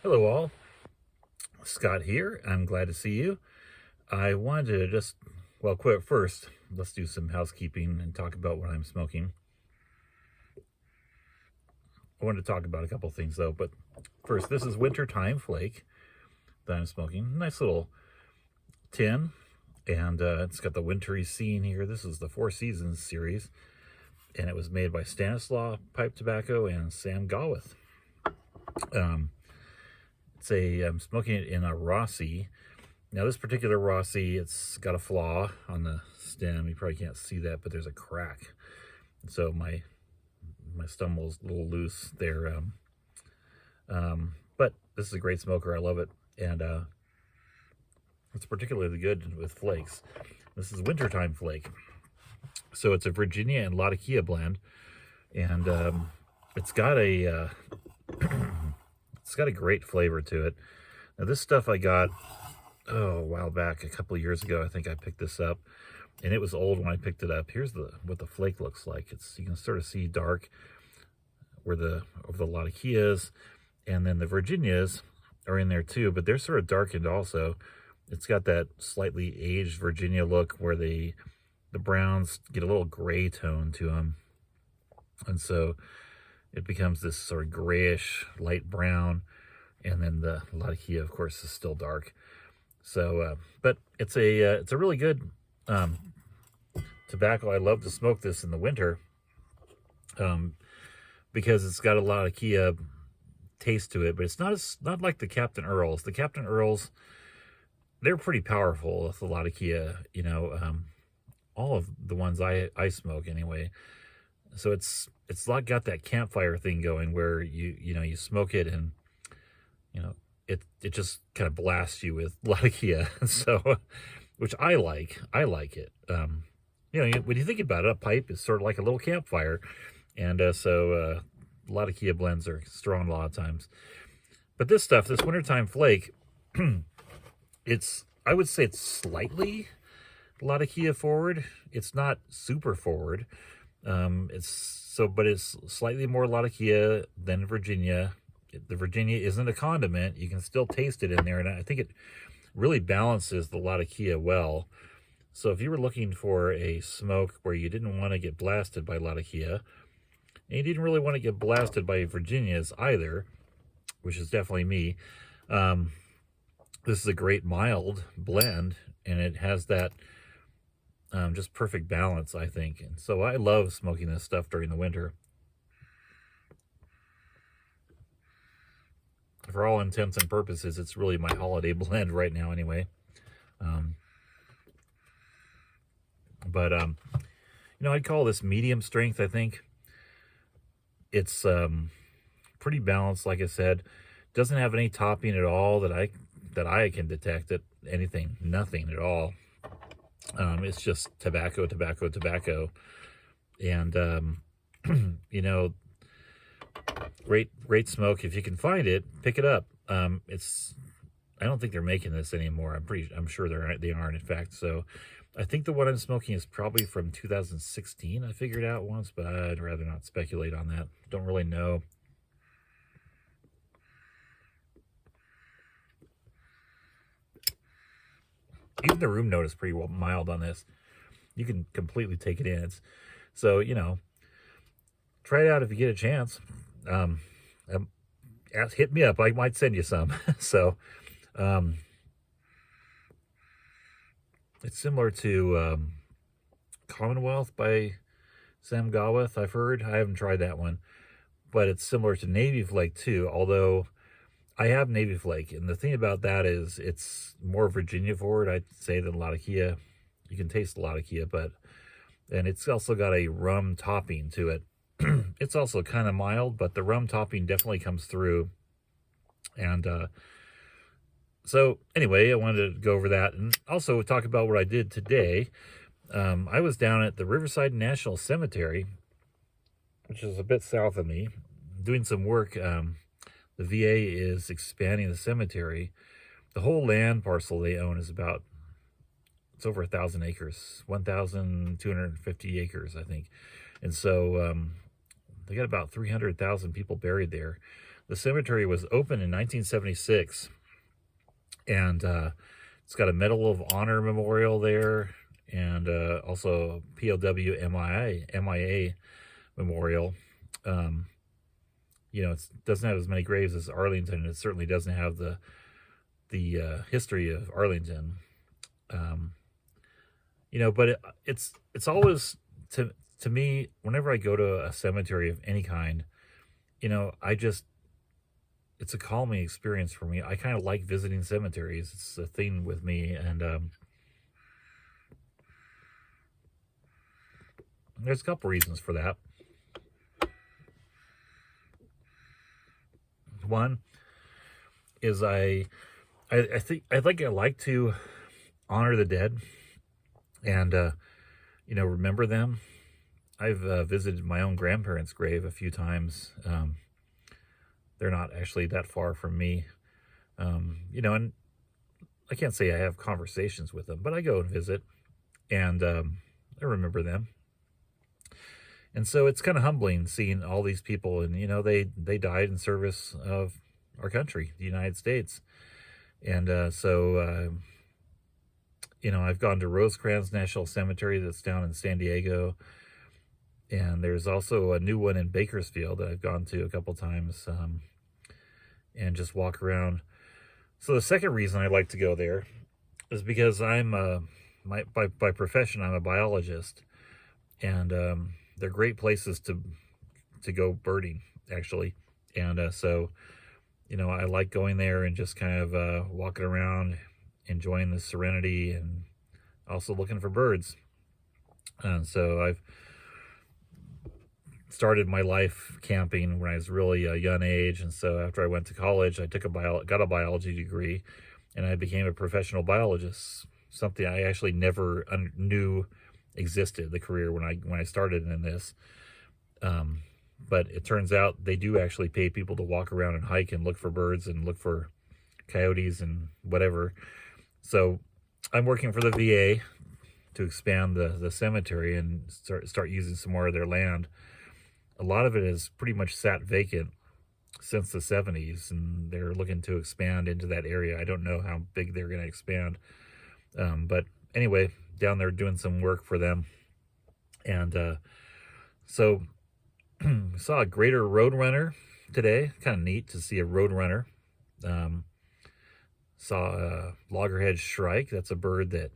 Hello all, Scott here. I'm glad to see you. I wanted to just, well, quick first, let's do some housekeeping and talk about what I'm smoking. I wanted to talk about a couple things though, but first, this is Wintertime Flake that I'm smoking. Nice little tin, and it's got the wintry scene here. This is the Four Seasons series, and it was made by Stanislaw Pipe Tobacco and Sam Gawith. I'm smoking it in a Rossi. Now this particular Rossi, it's got a flaw on the stem. You probably can't see that, but there's a crack. So my stummel's a little loose there. But this is a great smoker. I love it. And it's particularly good with flakes. This is Wintertime Flake. So it's a Virginia and Latakia blend. And it's got a it's got a great flavor to it. Now this stuff I got a while back, a couple of years ago. I think I picked this up, and it was old when I picked it up. Here's what the flake looks like. You can sort of see dark where the Latakias, and then the Virginias are in there too, but they're sort of darkened also. It's got that slightly aged Virginia look where the browns get a little gray tone to them, and so it becomes this sort of grayish light brown, and then the Latakia, of course, is still dark. So, but it's a really good tobacco. I love to smoke this in the winter because it's got a Latakia taste to it, but it's not like the Captain Earls. The Captain Earls, they're pretty powerful with the Latakia, all of the ones I smoke anyway. So it's like got that campfire thing going where you smoke it and it just kind of blasts you with Latakia. So, which I like it. When you think about it, a pipe is sort of like a little campfire, and so Latakia blends are strong a lot of times. But this stuff, this Wintertime Flake, I would say it's slightly Latakia forward. It's not super forward. But it's slightly more Latakia than Virginia. The Virginia isn't a condiment. You can still taste it in there, and I think it really balances the Latakia well. So if you were looking for a smoke where you didn't want to get blasted by Latakia, and you didn't really want to get blasted by Virginias either, which is definitely me, this is a great mild blend, and it has that just perfect balance, I think. And so I love smoking this stuff during the winter. For all intents and purposes, it's really my holiday blend right now anyway. I'd call this medium strength, I think. It's pretty balanced, like I said. Doesn't have any topping at all that I can detect. Nothing at all. It's just tobacco, and great smoke. If you can find it, pick it up. I don't think they're making this anymore. I'm sure they aren't, in fact. So I think the one I'm smoking is probably from 2016. I figured out once, but I'd rather not speculate on that. Don't really know. Even the room note is pretty mild on this. You can completely take it in. So try it out if you get a chance. Hit me up. I might send you some. So it's similar to Commonwealth by Sam Gawith, I've heard. I haven't tried that one, but it's similar to Navy Flake too, although I have Navy Flake, and the thing about that is it's more Virginia forward, I'd say, than Latakia. You can taste the Latakia, and it's also got a rum topping to it. It's also kind of mild, but the rum topping definitely comes through. And so anyway, I wanted to go over that and also talk about what I did today. I was down at the Riverside National Cemetery, which is a bit south of me, doing some work. The VA is expanding the cemetery. The whole land parcel they own is it's over 1,000 acres, 1,250 acres, I think. And so they got about 300,000 people buried there. The cemetery was opened in 1976, and it's got a Medal of Honor memorial there, and also POW MIA memorial. You know, it doesn't have as many graves as Arlington. It certainly doesn't have the history of Arlington. You know, but it's always, to me, whenever I go to a cemetery of any kind, you know, it's a calming experience for me. I kind of like visiting cemeteries. It's a thing with me, and there's a couple reasons for that. One is I like to honor the dead and you know, remember them. I've visited my own grandparents' grave a few times. They're not actually that far from me, you know, and I can't say I have conversations with them, but I go and visit, and I remember them. And so it's kind of humbling seeing all these people, and you know, they died in service of our country, the United States. And you know, I've gone to Rosecrans National Cemetery that's down in San Diego, and there's also a new one in Bakersfield that I've gone to a couple times, and just walk around. So the second reason I like to go there is because I'm by profession I'm a biologist, and they're great places to go birding, actually. And so, you know, I like going there and just kind of walking around, enjoying the serenity, and also looking for birds. And so I've started my life camping when I was really a young age, and so after I went to college, I took got a biology degree, and I became a professional biologist. Something I actually never knew existed, the career, when I started in this. But it turns out they do actually pay people to walk around and hike and look for birds and look for coyotes and whatever. So I'm working for the VA to expand the cemetery and start using some more of their land. A lot of it has pretty much sat vacant since the 70s, and they're looking to expand into that area. I don't know how big they're going to expand. But anyway, down there doing some work for them. And so saw a greater roadrunner today. Kind of neat to see a roadrunner. Saw a loggerhead shrike. That's a bird that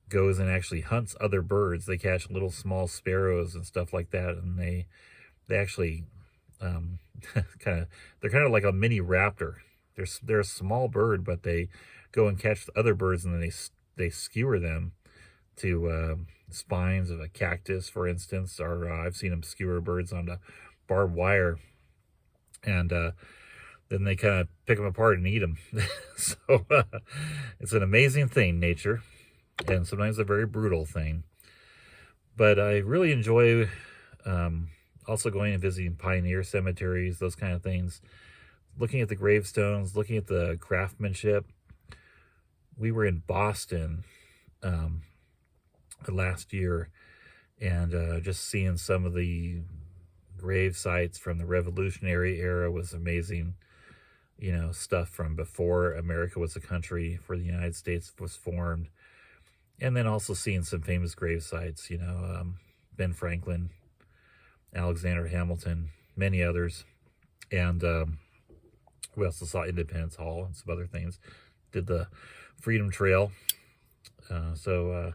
goes and actually hunts other birds. They catch little small sparrows and stuff like that, and they actually they're kind of like a mini raptor. They're a small bird, but they go and catch other birds, and then they skewer them to spines of a cactus, for instance, or I've seen them skewer birds onto barbed wire, and then they kind of pick them apart and eat them. So it's an amazing thing, nature, and sometimes a very brutal thing. But I really enjoy also going and visiting pioneer cemeteries, those kind of things, looking at the gravestones, looking at the craftsmanship. We were in Boston last year, and just seeing some of the grave sites from the Revolutionary era was amazing. You know, stuff from before America was a country, for the United States was formed. And then also seeing some famous grave sites, you know, Ben Franklin, Alexander Hamilton, many others. And we also saw Independence Hall and some other things. Did the Freedom Trail. So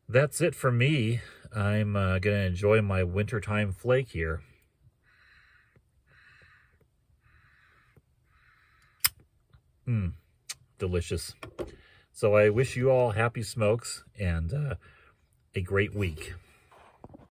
that's it for me. I'm going to enjoy my wintertime flake here. Delicious. So I wish you all happy smokes and a great week.